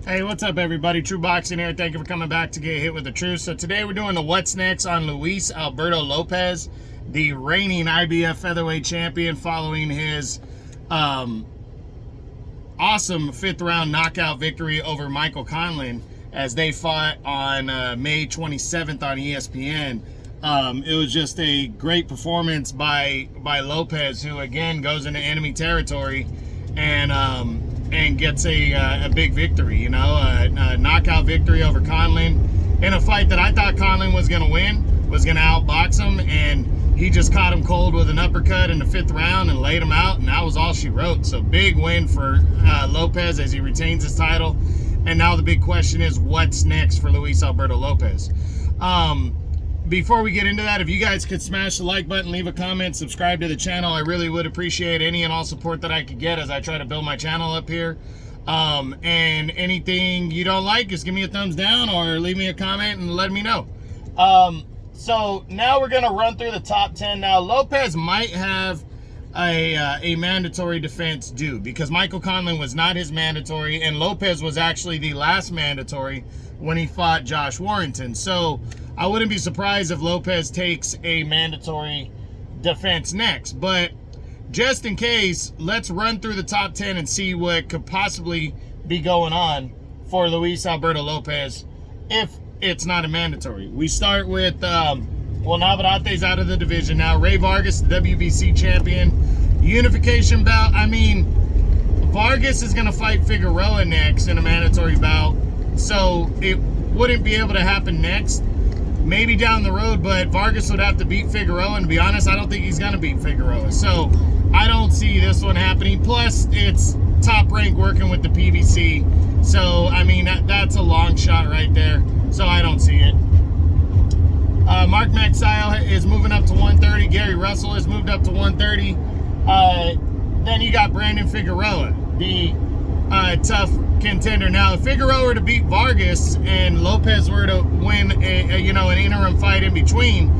Hey, what's up, everybody? True Boxing here. Thank you for coming back to get hit with the truth. So today we're doing the what's next on Luis Alberto Lopez, the reigning IBF featherweight champion, following his awesome 5th round knockout victory over Michael Conlan as they fought on May 27th on ESPN. It was just a great performance by Lopez, who again goes into enemy territory and gets a big victory, you know, a knockout victory over Conlan in a fight that I thought Conlan was going to win, was going to outbox him, and he just caught him cold with an uppercut in the 5th round and laid him out, and that was all she wrote. So big win for Lopez as he retains his title. And now the big question is, what's next for Luis Alberto Lopez? Before we get into that, if you guys could smash the like button, leave a comment, subscribe to the channel, I really would appreciate any and all support that I could get as I try to build my channel up here. And anything you don't like, just give me a thumbs down or leave me a comment and let me know. So now we're going to run through the top 10. Now, Lopez might have a mandatory defense due because Michael Conlan was not his mandatory, and Lopez was actually the last mandatory when he fought Josh Warrington. So I wouldn't be surprised if Lopez takes a mandatory defense next. But just in case, let's run through the top 10 and see what could possibly be going on for Luis Alberto Lopez if it's not a mandatory. We start with, well, Navarrete's out of the division now. Rey Vargas, the WBC champion. Unification bout. I mean, Vargas is going to fight Figueroa next in a mandatory bout, so it wouldn't be able to happen next. Maybe down the road, but Vargas would have to beat Figueroa, and to be honest, I don't think he's going to beat Figueroa. So I don't see this one happening. Plus, it's top rank working with the PBC. So, I mean, that's a long shot right there. So I don't see it. Mark Magsayo is moving up to 130. Gary Russell has moved up to 130. Then you got Brandon Figueroa, the tough contender. Now, if Figueroa were to beat Vargas and Lopez were to win an interim fight in between,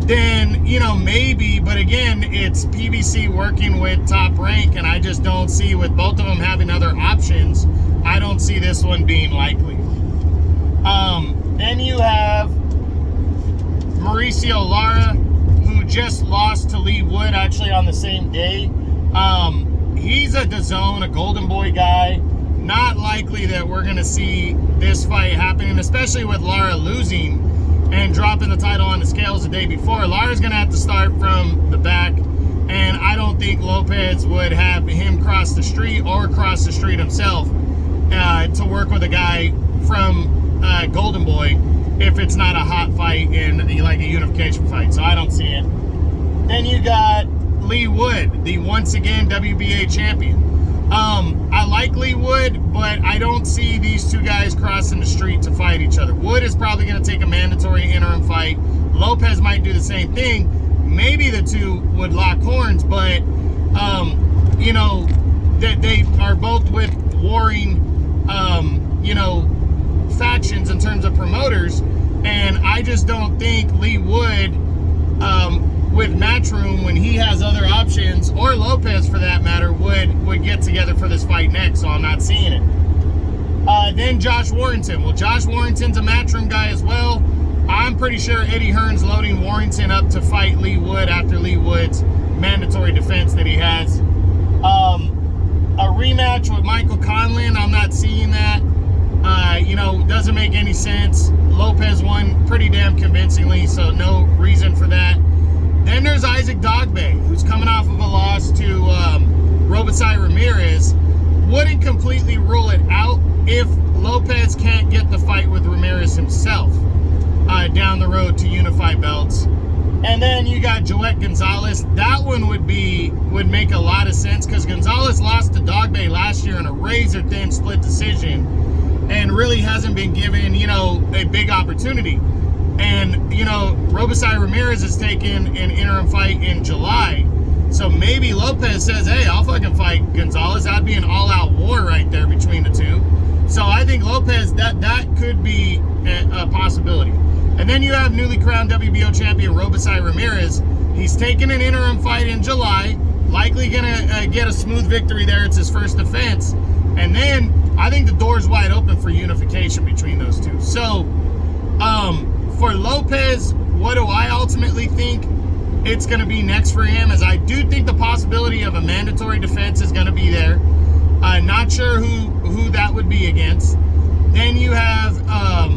then, maybe, but again, it's PBC working with top rank, and I just don't see, with both of them having other options, I don't see this one being likely. Then you have Mauricio Lara, who just lost to Lee Wood actually on the same day. He's a DAZN, a Golden Boy guy. Not likely that we're going to see this fight happening, especially with Lara losing and dropping the title on the scales the day before. Lara's going to have to start from the back, and I don't think Lopez would have him cross the street or cross the street himself to work with a guy from Golden Boy if it's not a hot fight in like a unification fight. So I don't see it. Then you got Lee Wood, the once again WBA champion. I like Lee Wood, but I don't see these two guys crossing the street to fight each other. Wood is probably going to take a mandatory interim fight. Lopez might do the same thing. Maybe the two would lock horns, but that they are both with warring factions in terms of promoters, and I just don't think Lee Wood with Matchroom, when he has other options, or Lopez for that matter, would get together for this fight next, so I'm not seeing it. Then Josh Warrington. Well, Josh Warrington's a Matchroom guy as well. I'm pretty sure Eddie Hearn's loading Warrington up to fight Lee Wood after Lee Wood's mandatory defense that he has. A rematch with Michael Conlan, I'm not seeing that. Doesn't make any sense. Lopez won pretty damn convincingly, so no reason for that. Then there's Isaac Dogbe, who's coming off of a loss to Robesai Ramirez. Wouldn't completely rule it out if Lopez can't get the fight with Ramirez himself down the road to unify belts. And then you got Joet Gonzalez. That one would make a lot of sense because Gonzalez lost to Dogbe last year in a razor-thin split decision and really hasn't been given, a big opportunity. And, Robesai Ramirez is taking an interim fight in July. So maybe Lopez says, hey, I'll fucking fight Gonzalez. That'd be an all-out war right there between the two. So I think Lopez, that could be a possibility. And then you have newly crowned WBO champion Robesai Ramirez. He's taking an interim fight in July. Likely going to get a smooth victory there. It's his first defense. And then I think the door door's wide open for unification between those two. So, for Lopez, what do I ultimately think it's going to be next for him? As I do think the possibility of a mandatory defense is going to be there. I'm not sure who that would be against. Then you have a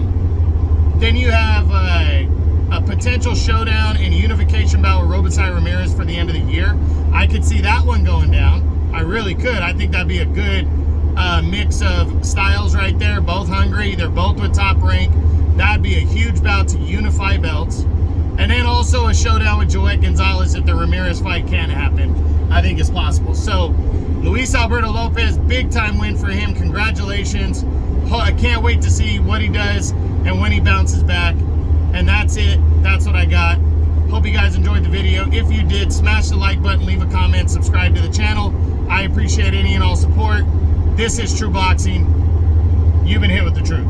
potential showdown and unification bout with Robinson Ramirez for the end of the year. I could see that one going down. I really could. I think that'd be a good mix of styles right there. Both hungry. They're both with top rank. That'd be a huge bout to unify belts. And then also a showdown with Joet Gonzalez if the Ramirez fight can happen. I think it's possible. So, Luis Alberto Lopez, big time win for him. Congratulations. I can't wait to see what he does and when he bounces back. And that's it. That's what I got. Hope you guys enjoyed the video. If you did, smash the like button, leave a comment, subscribe to the channel. I appreciate any and all support. This is True Boxing. You've been hit with the truth.